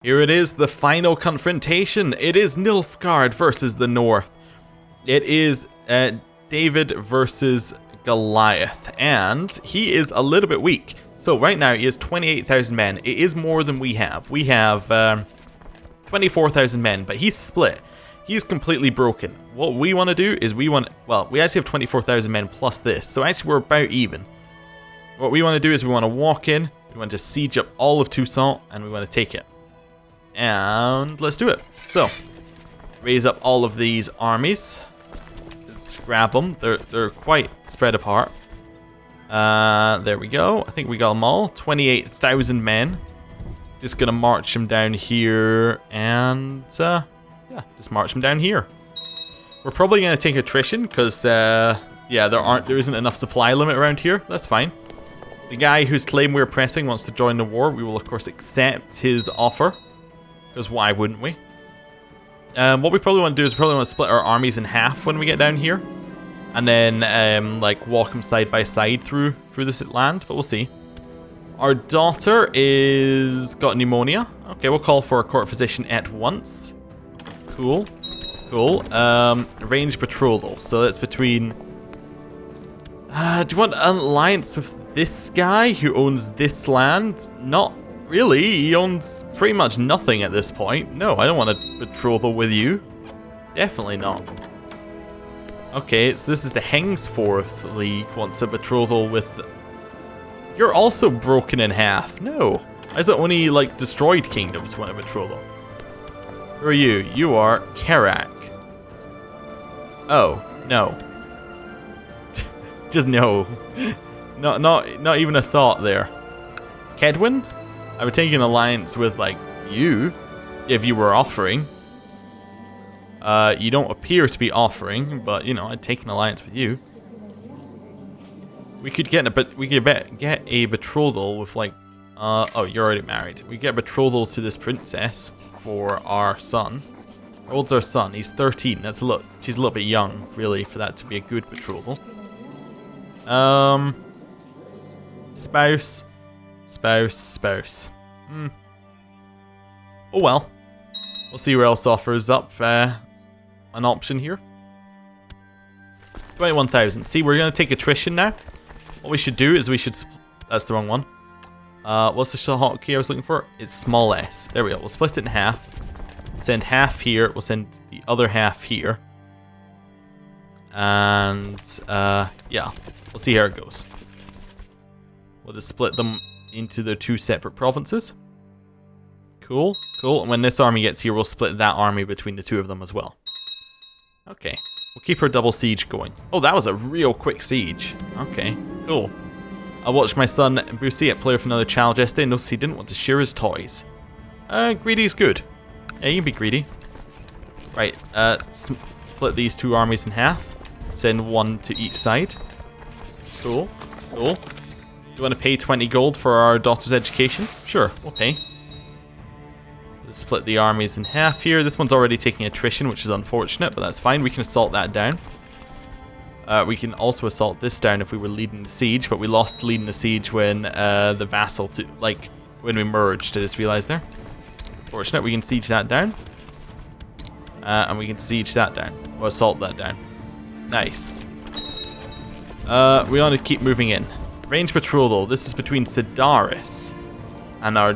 Here it is, the final confrontation. It is Nilfgaard versus the North. It is David versus Goliath, and he is a little bit weak. So right now he has 28,000 men. It is more than we have. We have 24,000 men, but he's split. He's completely broken. What we want to do is we actually have 24,000 men plus this, so actually we're about even. What we want to do is we want to walk in, we want to siege up all of Toussaint, and we want to take it. And let's do it. So, raise up all of these armies. Let's grab them. They're quite spread apart. There we go. I think we got them all. 28,000 men. Just gonna march them down here, and yeah, just march them down here. We're probably gonna take attrition because yeah, there isn't enough supply limit around here. That's fine. The guy whose claim we're pressing wants to join the war. We will of course accept his offer. Because why wouldn't we? What we probably want to do is probably want to split our armies in half when we get down here. And then, like, walk them side by side through this land. But we'll see. Our daughter is got pneumonia. Okay, we'll call for a court physician at once. Cool. Cool. Arrange betrothal. So that's between... do you want an alliance with this guy who owns this land? Not really. He owns pretty much nothing at this point. No, I don't want a betrothal with you. Definitely not. Okay, so this is the Hengsforth League wants a betrothal with... You're also broken in half. No. Why is it only, like, destroyed kingdoms want a betrothal? Who are you? You are Karak. Oh, no. Just no. Not even a thought there. Kedwin? I would take an alliance with, like, you, if you were offering. You don't appear to be offering, but, you know, I'd take an alliance with you. We could get a betrothal with, like, oh, you're already married. We get a betrothal to this princess for our son. How old's our son? He's 13. That's she's a little bit young, really, for that to be a good betrothal. Spouse. Oh well. We'll see who else offers up an option here. 21,000. See, we're going to take attrition now. What we should do is we should... That's the wrong one. What's the hotkey I was looking for? It's small s. There we go. We'll split it in half. Send half here. We'll send the other half here. And, yeah. We'll see how it goes. We'll just split them into their two separate provinces. Cool, cool. And when this army gets here, we'll split that army between the two of them as well. Okay. We'll keep our double siege going. Oh, that was a real quick siege. Okay, cool. I watched my son Busi play with another child yesterday and noticed he didn't want to share his toys. Greedy's good. Yeah, you can be greedy. Right, split these two armies in half. Send one to each side. Cool, cool. Do you want to pay 20 gold for our daughter's education? Sure, we'll pay. Let's split the armies in half here. This one's already taking attrition, which is unfortunate, but that's fine. We can assault that down. We can also assault this down if we were leading the siege, but we lost leading the siege when the vassal, when we merged. I just realized there. Fortunate, we can siege that down. And we can siege that down. Or assault that down. Nice. We want to keep moving in. Range betrothal. This is between Sidaris and our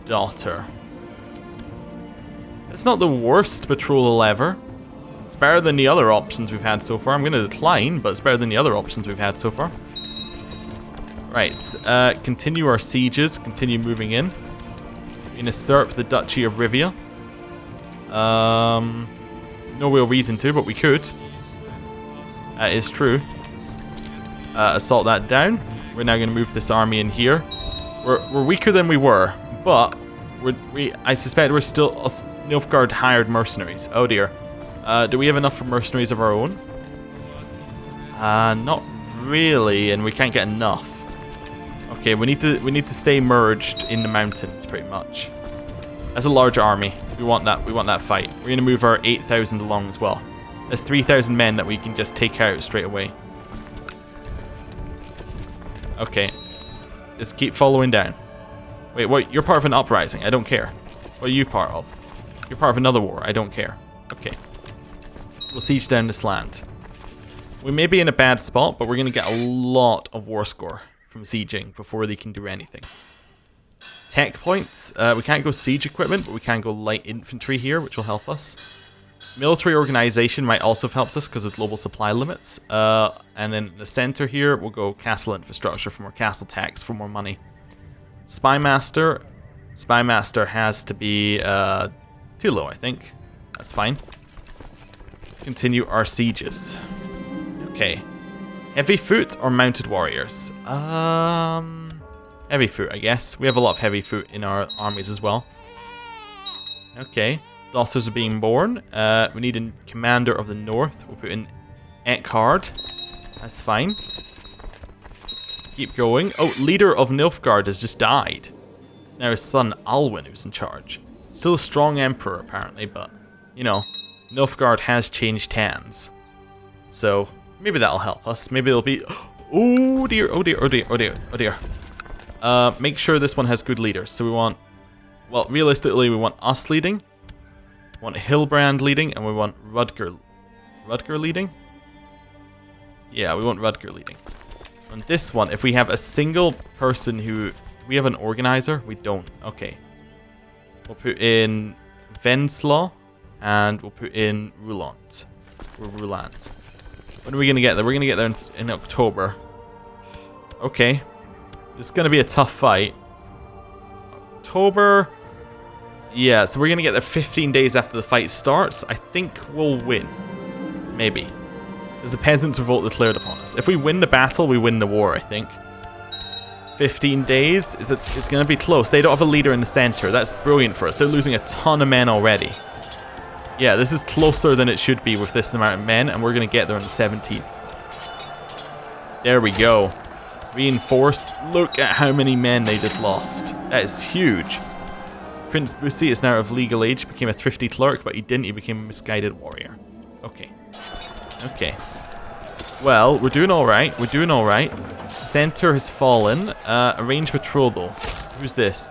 daughter. It's not the worst betrothal ever. It's better than the other options we've had so far. I'm going to decline, but it's better than the other options we've had so far. Right. Continue our sieges. Continue moving in. We can usurp the Duchy of Rivia. No real reason to, but we could. That is true. Assault that down. We're now going to move this army in here. We're weaker than we were, but I suspect we're still... Nilfgaard hired mercenaries. Oh dear. Do we have enough for mercenaries of our own? Not really, and we can't get enough. Okay, we need to stay merged in the mountains, pretty much. That's a large army. We want that. We want that fight. We're going to move our 8,000 along as well. There's 3,000 men that we can just take out straight away. Okay. Just keep following down. Wait, what? You're part of an uprising. I don't care. What are you part of? You're part of another war. I don't care. Okay. We'll siege down this land. We may be in a bad spot, but we're going to get a lot of war score from sieging before they can do anything. Tech points. We can't go siege equipment, but we can go light infantry here, which will help us. Military organization might also have helped us because of global supply limits. And then in the center here, we'll go castle infrastructure for more castle tax, for more money. Spymaster. Spymaster has to be too low, I think. That's fine. Continue our sieges. Okay. Heavy foot or mounted warriors? Heavy foot, I guess. We have a lot of heavy foot in our armies as well. Okay. Daughters are being born. We need a commander of the north. We'll put in Eckhard. That's fine. Keep going. Oh, leader of Nilfgaard has just died. Now his son Alwyn who's in charge. Still a strong emperor apparently, but you know, Nilfgaard has changed hands. So maybe that'll help us. Maybe it'll be oh dear, oh dear, oh dear, oh dear, oh dear. Make sure this one has good leaders. So we want, well, realistically we want us leading. We want Hilbrand leading, and we want Rudger leading? Yeah, we want Rudger leading. On this one, if we have a single person who... we have an organizer? We don't. Okay. We'll put in Venslaw, and we'll put in Roulant. Or Roulant. When are we going to get there? We're going to get there in October. Okay. It's going to be a tough fight. October... yeah, so we're going to get there 15 days after the fight starts. I think we'll win. Maybe. There's a peasants' revolt declared upon us. If we win the battle, we win the war, I think. 15 days? It's going to be close. They don't have a leader in the center. That's brilliant for us. They're losing a ton of men already. Yeah, this is closer than it should be with this amount of men, and we're going to get there on the 17th. There we go. Reinforce. Look at how many men they just lost. That is huge. Prince Busi is now of legal age, became a thrifty clerk, but he didn't, he became a misguided warrior. Okay. Okay. Well, we're doing alright, we're doing alright. Center has fallen. Arrange betrothal. Who's this?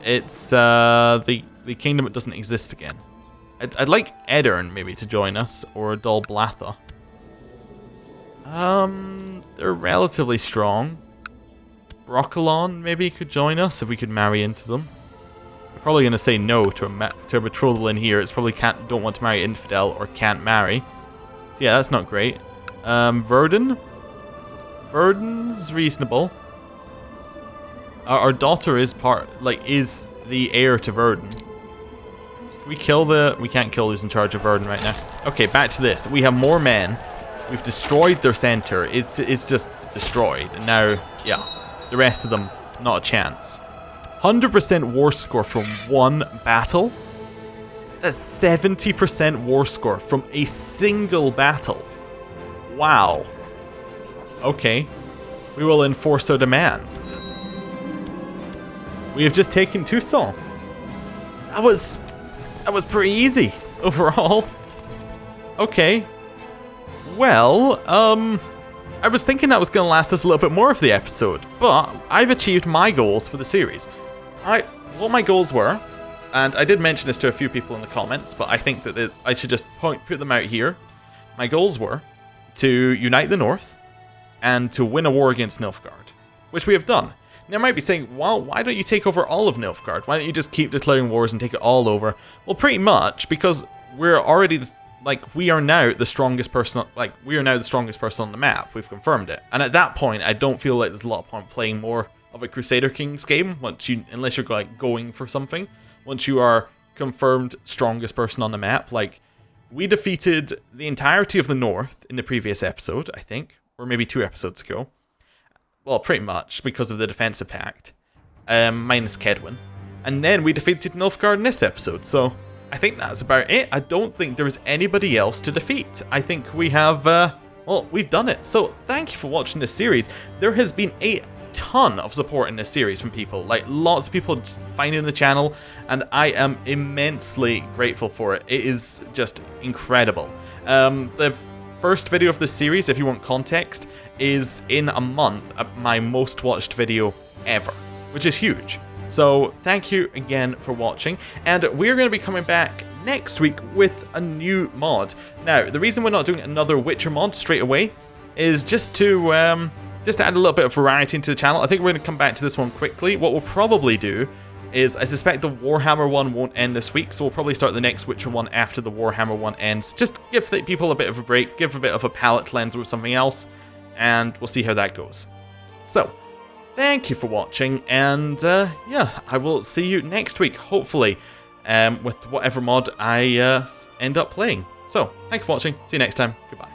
It's the kingdom that doesn't exist again. I'd like Edirn maybe to join us, or Dol Blatha. They're relatively strong. Broccolon maybe could join us if we could marry into them. We're probably going to say no to a betrothal in here. It's probably don't want to marry infidel or can't marry. So yeah, that's not great. Verdun? Verdun's reasonable. Our daughter is is the heir to Verdun. We can't kill who's in charge of Verdun right now. Okay, back to this. We have more men. We've destroyed their center. It's just destroyed. And now, yeah, the rest of them, not a chance. 100% war score from one battle? That's 70% war score from a single battle. Wow. Okay. We will enforce our demands. We have just taken Tucson. That was pretty easy overall. Okay. Well, I was thinking that was going to last us a little bit more of the episode, but I've achieved my goals for the series. What my goals were, and I did mention this to a few people in the comments, but I think that I should just put them out here. My goals were to unite the North and to win a war against Nilfgaard, which we have done. Now, I might be saying, well, why don't you take over all of Nilfgaard? Why don't you just keep declaring wars and take it all over? Well, pretty much, because we're already... we are now the strongest person. We are now the strongest person on the map. We've confirmed it, and at that point, I don't feel like there's a lot of point playing more of a Crusader Kings game unless you're going for something. Once you are confirmed strongest person on the map, we defeated the entirety of the North in the previous episode, I think, or maybe 2 episodes ago. Well, pretty much because of the defensive pact, minus Kedwin, and then we defeated Nilfgaard in this episode. So. I think that's about it. I don't think there is anybody else to defeat. I think we have, well, we've done it. So thank you for watching this series. There has been a ton of support in this series from people. Lots of people just finding the channel, and I am immensely grateful for it. It is just incredible. The first video of this series, if you want context, is in a month my most watched video ever, which is huge. So thank you again for watching, and we're going to be coming back next week with a new mod. Now, the reason we're not doing another Witcher mod straight away is just to add a little bit of variety into the channel. I think we're going to come back to this one quickly. What we'll probably do is, I suspect the Warhammer one won't end this week, so we'll probably start the next Witcher one after the Warhammer one ends. Just give the people a bit of a break, give a bit of a palate cleanser with something else, and we'll see how that goes. So, thank you for watching, and yeah, I will see you next week, hopefully, with whatever mod I end up playing. So, thanks for watching, see you next time, goodbye.